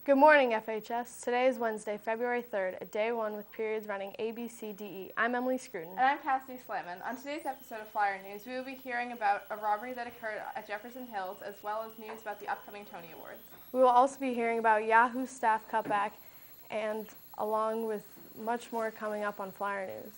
Good morning, FHS. Today is Wednesday, February 3rd, day one with periods running A, B, C, D, E. I'm Emily Scruton. And I'm Cassidy Slayman. On today's episode of Flyer News, we will be hearing about a robbery that occurred at Jefferson Hills, as well as news about the upcoming Tony Awards. We will also be hearing about Yahoo staff cutback, and along with much more coming up on Flyer News.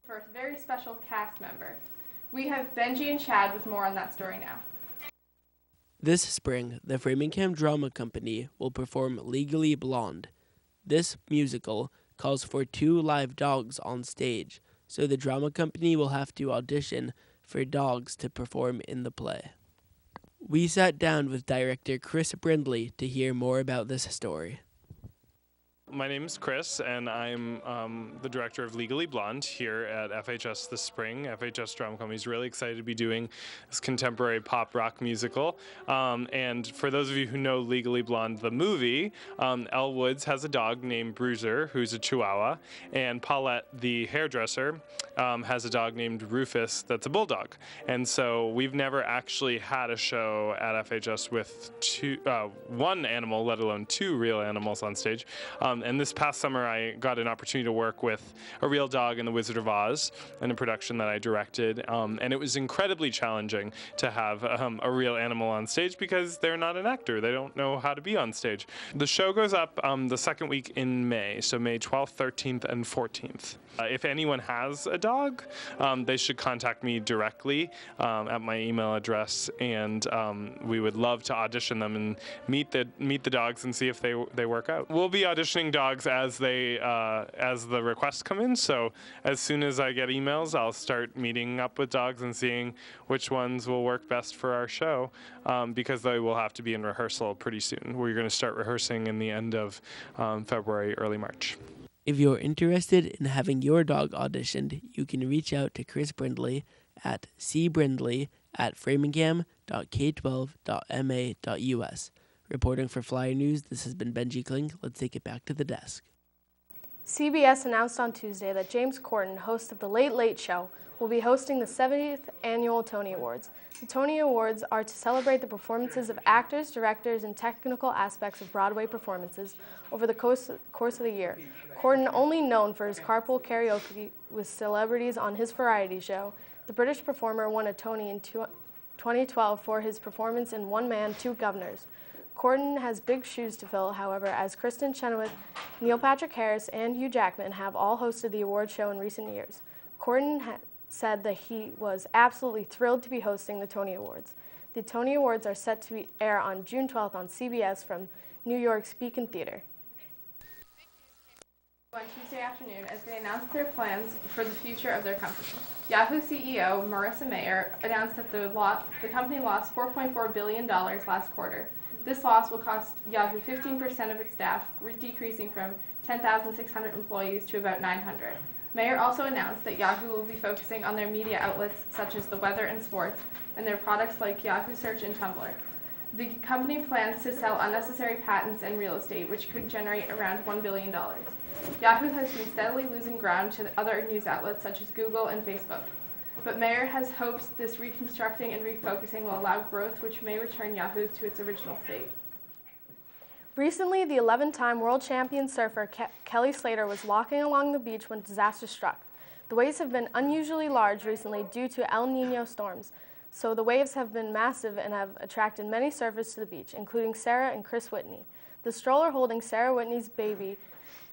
For a very special cast member. We have Benji and Chad with more on that story now. This spring, the Framingham Drama Company will perform Legally Blonde. This musical calls for 2 live dogs on stage, so the drama company will have to audition for dogs to perform in the play. We sat down with director Chris Brindley to hear more about this story. My name is Chris, and I'm the director of Legally Blonde here at FHS this spring. FHS Drama Company is really excited to be doing this contemporary pop rock musical. And for those of you who know Legally Blonde, the movie, Elle Woods has a dog named Bruiser, who's a Chihuahua, and Paulette, the hairdresser, has a dog named Rufus that's a bulldog. And so we've never actually had a show at FHS with one animal, let alone 2 real animals on stage. And this past summer, I got an opportunity to work with a real dog in The Wizard of Oz in a production that I directed. And it was incredibly challenging to have a real animal on stage because they're not an actor. They don't know how to be on stage. The show goes up the second week in May, so May 12th, 13th, and 14th. If anyone has a dog, they should contact me directly at my email address, and we would love to audition them and meet the dogs and see if they work out. We'll be auditioning dogs as the requests come in. So as soon as I get emails, I'll start meeting up with dogs and seeing which ones will work best for our show, because they will have to be in rehearsal pretty soon. We're going to start rehearsing in the end of February, early March. If you're interested in having your dog auditioned, you can reach out to Chris Brindley at cbrindley@framingham.k12.ma.us. Reporting for Flyer News, this has been Benji Kling. Let's take it back to the desk. CBS announced on Tuesday that James Corden, host of The Late Late Show, will be hosting the 70th Annual Tony Awards. The Tony Awards are to celebrate the performances of actors, directors, and technical aspects of Broadway performances over the course of the year. Corden, only known for his carpool karaoke with celebrities on his variety show, the British performer won a Tony in 2012 for his performance in One Man, Two Governors. Corden has big shoes to fill, however, as Kristen Chenoweth, Neil Patrick Harris, and Hugh Jackman have all hosted the award show in recent years. Corden said that he was absolutely thrilled to be hosting the Tony Awards. The Tony Awards are set to air on June 12th on CBS from New York's Beacon Theater. On Tuesday afternoon, as they announced their plans for the future of their company. Yahoo CEO Marissa Mayer announced that the company lost $4.4 billion last quarter. This loss will cost Yahoo 15% of its staff, decreasing from 10,600 employees to about 900. Mayer also announced that Yahoo will be focusing on their media outlets such as the weather and sports, and their products like Yahoo Search and Tumblr. The company plans to sell unnecessary patents and real estate, which could generate around $1 billion. Yahoo has been steadily losing ground to other news outlets such as Google and Facebook. But Mayer has hopes this reconstructing and refocusing will allow growth, which may return Yahoo to its original state. Recently, the 11-time world champion surfer Kelly Slater was walking along the beach when disaster struck. The waves have been unusually large recently due to El Niño storms, so the waves have been massive and have attracted many surfers to the beach, including Sarah and Chris Whitney. The stroller holding Sarah Whitney's baby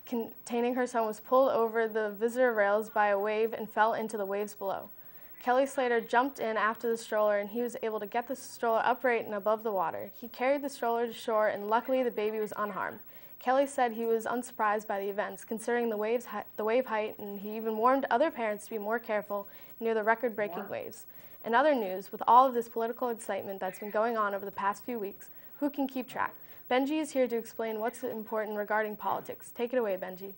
containing her son was pulled over the visitor rails by a wave and fell into the waves below. Kelly Slater jumped in after the stroller, and he was able to get the stroller upright and above the water. He carried the stroller to shore, and luckily the baby was unharmed. Kelly said he was unsurprised by the events, considering the wave height, and he even warned other parents to be more careful near the record-breaking waves. In other news, with all of this political excitement that's been going on over the past few weeks, who can keep track? Benji is here to explain what's important regarding politics. Take it away, Benji.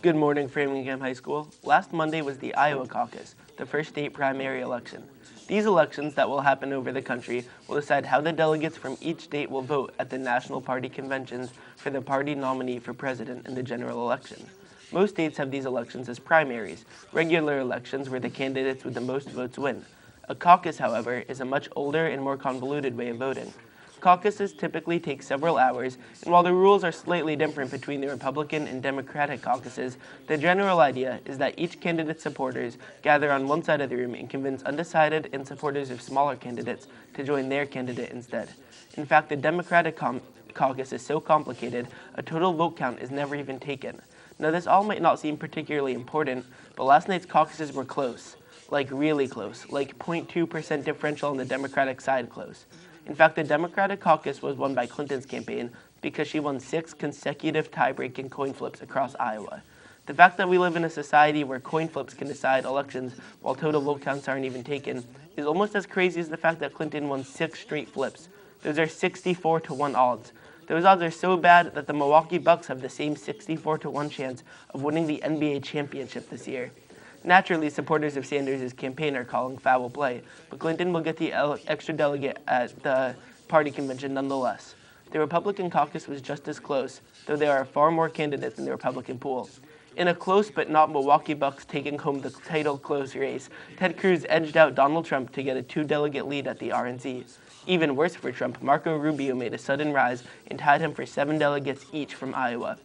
Good morning, Framingham High School. Last Monday was the Iowa caucus, the first state primary election. These elections that will happen over the country will decide how the delegates from each state will vote at the national party conventions for the party nominee for president in the general election. Most states have these elections as primaries, regular elections where the candidates with the most votes win. A caucus, however, is a much older and more convoluted way of voting. Caucuses typically take several hours, and while the rules are slightly different between the Republican and Democratic caucuses, the general idea is that each candidate's supporters gather on one side of the room and convince undecided and supporters of smaller candidates to join their candidate instead. In fact, the Democratic caucus is so complicated, a total vote count is never even taken. Now, this all might not seem particularly important, but last night's caucuses were close, like really close, like 0.2% differential on the Democratic side close. In fact, the Democratic caucus was won by Clinton's campaign because she won 6 consecutive tie-breaking coin flips across Iowa. The fact that we live in a society where coin flips can decide elections while total vote counts aren't even taken is almost as crazy as the fact that Clinton won 6 straight flips. Those are 64-1 odds. Those odds are so bad that the Milwaukee Bucks have the same 64-1 chance of winning the NBA championship this year. Naturally, supporters of Sanders' campaign are calling foul play, but Clinton will get the extra delegate at the party convention nonetheless. The Republican caucus was just as close, though there are far more candidates in the Republican pool. In a close but not Milwaukee Bucks taking home the title close race, Ted Cruz edged out Donald Trump to get a 2-delegate lead at the RNC. Even worse for Trump, Marco Rubio made a sudden rise and tied him for 7 delegates each from Iowa.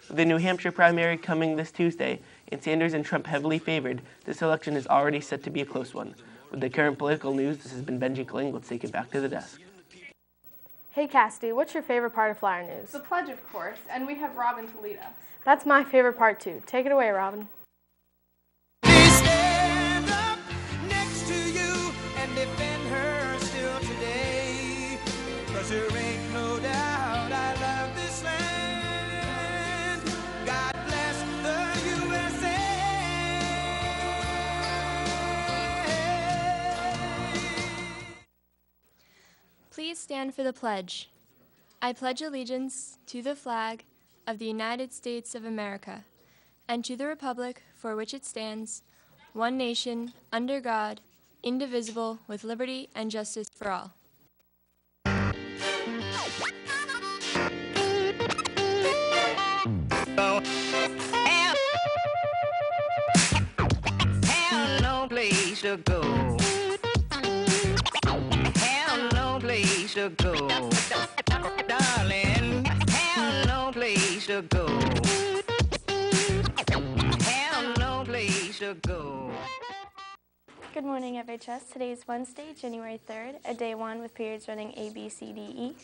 With the New Hampshire primary coming this Tuesday, and Sanders and Trump heavily favored, this election is already set to be a close one. With the current political news, this has been Benji Kling. Let's take it back to the desk. Hey, Cassidy, what's your favorite part of Flyer News? The pledge, of course, and we have Robin to lead us. That's my favorite part, too. Take it away, Robin. Stand up next to you and defend her still today. 'Cause there ain't no doubt I love this land. God bless the USA. Please stand for the pledge. I pledge allegiance to the flag of the United States of America and to the republic for which it stands, one nation, under God, indivisible, with liberty and justice for all. Have no place to go. Have no place to go. Darling, have no place to go. Have no place to go. Good morning, FHS. Today is Wednesday, January 3rd, a day 1 with periods running A, B, C, D, E.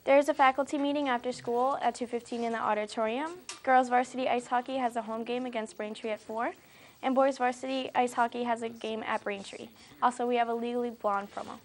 There is a faculty meeting after school at 2:15 in the auditorium. Girls varsity ice hockey has a home game against Braintree at 4, and boys varsity ice hockey has a game at Braintree. Also, we have a Legally Blonde promo.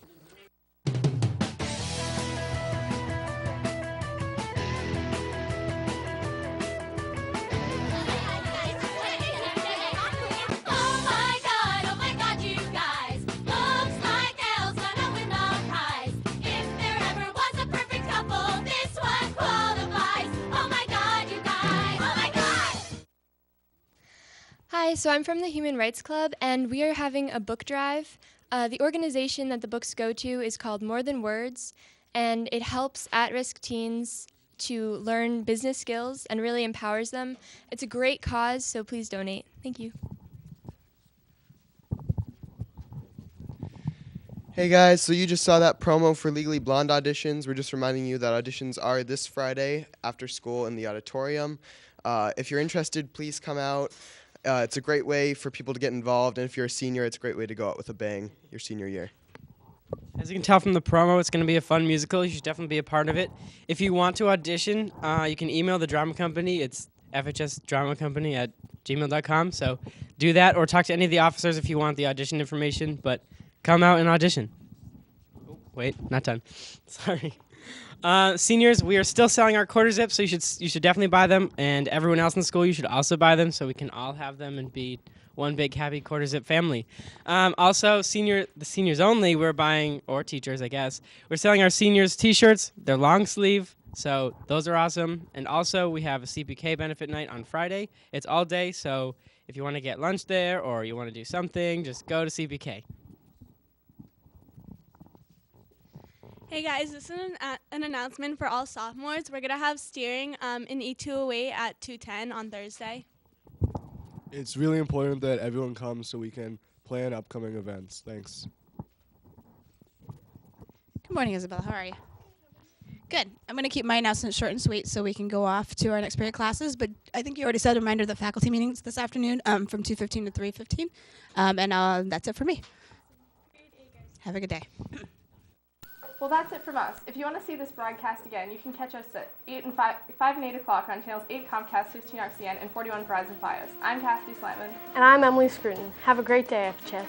Hi, so I'm from the Human Rights Club, and we are having a book drive. The organization that the books go to is called More Than Words, and it helps at-risk teens to learn business skills and really empowers them. It's a great cause, so please donate. Thank you. Hey guys, so you just saw that promo for Legally Blonde auditions. We're just reminding you that auditions are this Friday after school in the auditorium. If you're interested, please come out. It's a great way for people to get involved, and if you're a senior, it's a great way to go out with a bang your senior year. As you can tell from the promo, it's going to be a fun musical. You should definitely be a part of it. If you want to audition, you can email the drama company. It's fhsdramacompany@gmail.com. So do that, or talk to any of the officers if you want the audition information. But come out and audition. Oh, wait, not done. Sorry. Seniors, we are still selling our quarter zips, so you should definitely buy them. And everyone else in school, you should also buy them, so we can all have them and be one big happy quarter zip family. Also, the seniors only, we're buying, or teachers, I guess. We're selling our seniors T-shirts. They're long sleeve, so those are awesome. And also, we have a CPK benefit night on Friday. It's all day, so if you want to get lunch there or you want to do something, just go to CPK. Hey guys, this is an announcement for all sophomores. We're going to have steering in E208 at 2:10 on Thursday. It's really important that everyone comes so we can plan upcoming events. Thanks. Good morning, Isabella. How are you? Good. I'm going to keep my announcement short and sweet so we can go off to our next period classes. But I think you already said a reminder of the faculty meetings this afternoon from 2:15 to 3:15. And that's it for me. Have a good day. Well, that's it from us. If you want to see this broadcast again, you can catch us at 5 and 8 o'clock on channels 8 Comcast, 15 RCN, and 41 Verizon Fios. I'm Cassidy Slatman. And I'm Emily Scruton. Have a great day, FHS.